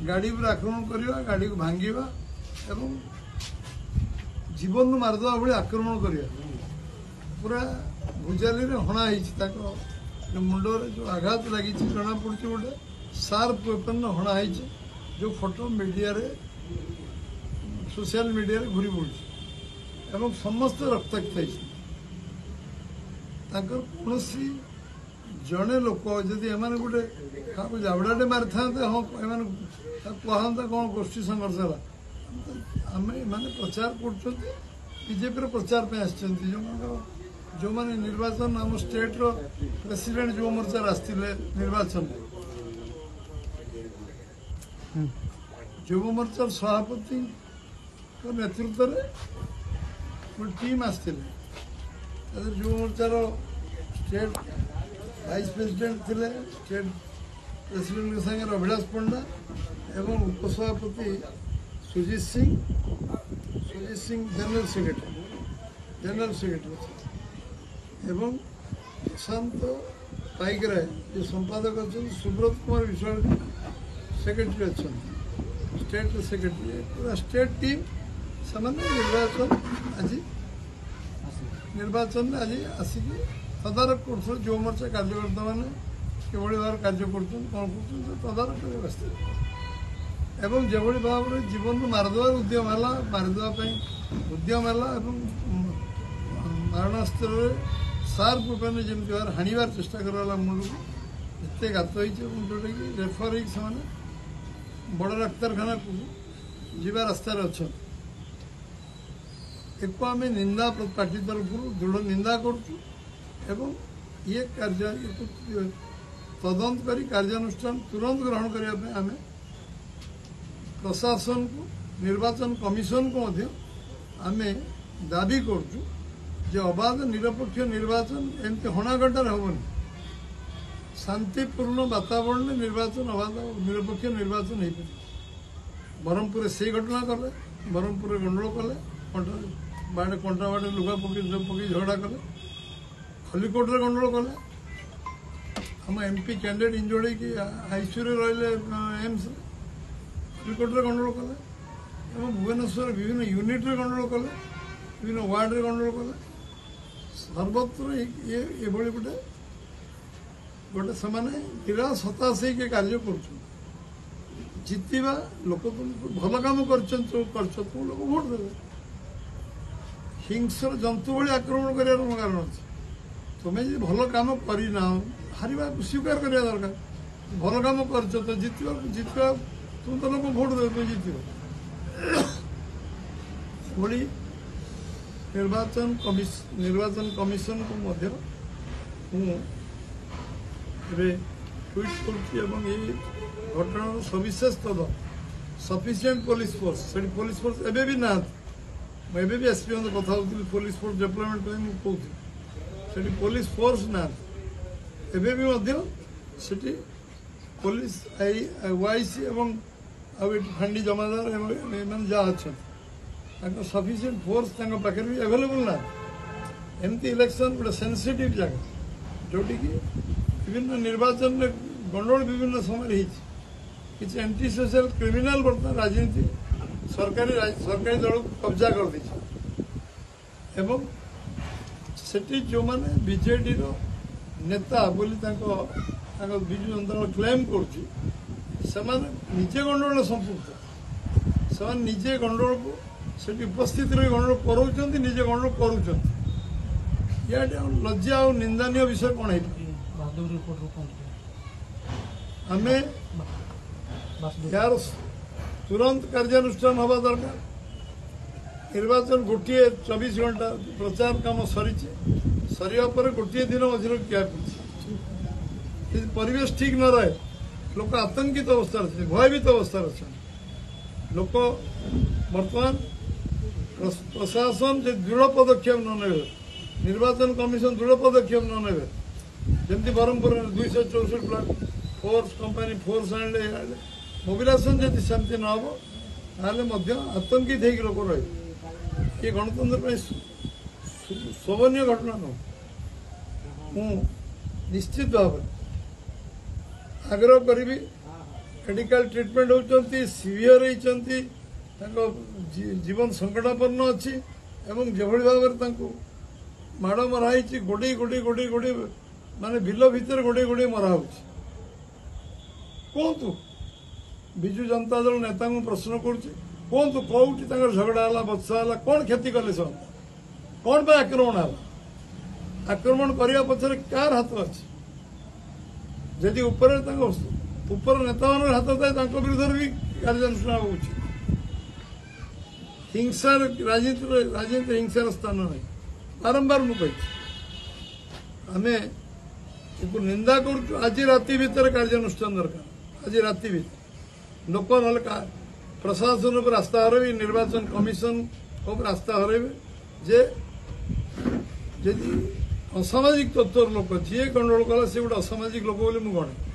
गाड़ी पर आक्रमण करवा गाड़ी को भांगा एवं जीवन मारिदेवा भाई आक्रमण करवा पूरा भुजाली हणा मुंडर जो आघात लगी जना पड़ी गोटे सार्प वेपन हणा जो फोटो मीडिया रे सोशल मीडिया रे घूरी बुलूँ एवं समस्त रक्ताक्त कौन जड़े लोक जदि एम गोटे जाबड़ाटे मारी था हाँ कहता कौन गोष्ठी संघर्ष है आम एम प्रचार करजेपी प्रचार जो मैंने निर्वाचन आम स्टेट रो प्रेसिडेंट जो मोर्चा आसते निर्वाचन युव मोर्चा सभापति नेतृत्व में गोटे टीम आसते युव मोर्चार स्टेट वाइस प्रेसिडेंट थे स्टेट प्रेसिडेंट सागर अभिलाष पंडा एवं उपसभापति सुजीत सिंह जनरल सेक्रेटरी एवं प्रशांत पाइकराय जो संपादक अच्छा सुब्रत कुमार विश्वास सेक्रेटरी अच्छा स्टेट सेक्रेटरी पूरा स्टेट टीम से निर्वाचन आज आसिक तदारख कर जो मोर्चा कार्यकर्ता मैंने किभली भाव कार्य कर कौन कर तदारख करते एवं जो भाव में जीवन को मारिदेव उद्यम है मारिदेवाई उद्यम है मारणास्त्र सार्प रूपेण जमी भाव हाणवार चेष्टा कराला मुंड को एत घात हो जोटा कि रेफर हो बड़ डाक्तखाना को जीवा रास्तार अच्छा एक आम निंदा पार्टी तरफ दृढ़ निंदा करुँ ये कार्य तदंत कर कार्यानुष्ठान तुरंत ग्रहण करने आम प्रशासन को निर्वाचन कमिशन को आम दाबी करुँ अबाध निरपेक्ष निर्वाचन एमती हणागंडार हेनी शांतिपूर्ण वातावरण में निर्वाचन अबाध निरपेक्ष निर्वाचन हो पारे ब्रह्मपुर से घटना कले ब्रह्मपुर गंडोल कले बाड़े कंटा बाड़े लुगा पकई झगड़ा कले खलिकोट गंडोल कले आम एमपी कैंडिडेट इंजोड़ की आईसीयू रही एम्स खलिकोट गंडोल कले भुवनेश्वर विभिन्न यूनिट गंडोल कले विभिन्न वार्ड गंडोल कले सर्वत्र ये गोटे गोटे से निराश हताश के कार्य कर जितवा लोक भल कम कर लोक भोट देवे हिंसर जंतु भाई आक्रमण कर कारण अच्छे तुम्हें जी भल कम करना हारिबा स्वीकार करवा दरकार भल कम कर जितवा तुम तो लोग भोट देवे तुम जित निर्वाचन कमिशन को ट्वीट कर घटना सविशेष तदंत sufficient police force police force एबे भी ना मुझे भी एसपी कथा पुलिस फोर्स डेवलपमेंट कहती पुलिस फोर्स ना एबे भी पुलिस वाईसी एवं फांडी जमादार जहाँ अच्छा सफिशिएंट फोर्स पाखे भी अवेलेबल ना एमती इलेक्शन गोटे सेंसिटिव जगह जोटि की विभिन्न निर्वाचन में गंडोल विभिन्न समय किसी एंटी सोशल क्रिमिनाल बर्तमान राजनीति सरकारी दल को कब्जा कर दी एवं सेठी जो माने बीजेडी रो नेता बोली विजु जनता दल क्लेम करुच्चे गंडोल संपुक्त से निजे गंडोल को सेठी उपस्थित रही गंडोल कराउछन्ति निजे गंडोल करुछन्ति या लज्जा और निंदनीय विषय कौन है आम यार तुरंत कार्यानुष्ठान हवा दरकार निर्वाचन गोटे 24 घंटा प्रचार काम सरी सरिया पर गोटे दिन मझे क्या परिवेश ठीक न रहे लोक आतंकित अवस्था अच्छे भयभीत अवस्था अच्छा लोक बर्तमान प्रशासन जो दृढ़ पदक्षेप न ने निर्वाचन कमिशन दृढ़ पदक्षेप न ने जमी Brahmapur 264 block force company force आने मोबिलाइजेशन जब सेमती न हम ताले आतंकित लोक रही ये गणतंत्र शोभनीय घटना न निश्चित भाव आग्रह करी मेडिकल ट्रिटमेंट होती सीवियर होती जीवन संकटापन्न अच्छी एवं जेभली भाव माड़ मराई गोड़े गोड़े गोड़े गोड़े माने बिल भितर गोड़े गोड़े मरा कहतु विजु जनता दल नेता को प्रश्न कहतु कौटी झगड़ा है बत्सा है कौन क्षति कले सब कौन पे आक्रमण है आक्रमण करने पचर कार हाथ अच्छे जदि ऊपर नेता मान हाथ थाए विरुद्ध भी कार्यानुष्ठान हो हिंसा राजनीति हिंसार स्थान नहीं बारंबार मुझे आम निंदा कर आज राति भितर कार्यानुष्ठान दरकार आज राति भितर लोक ना प्रशासन पर आस्था हरबे निर्वाचन कमिशन पर आस्था हरबे जे असामाजिक तत्वर लोक जी गंडगोल कला सी गोटे असामाजिक लोक बोली मुझे गणे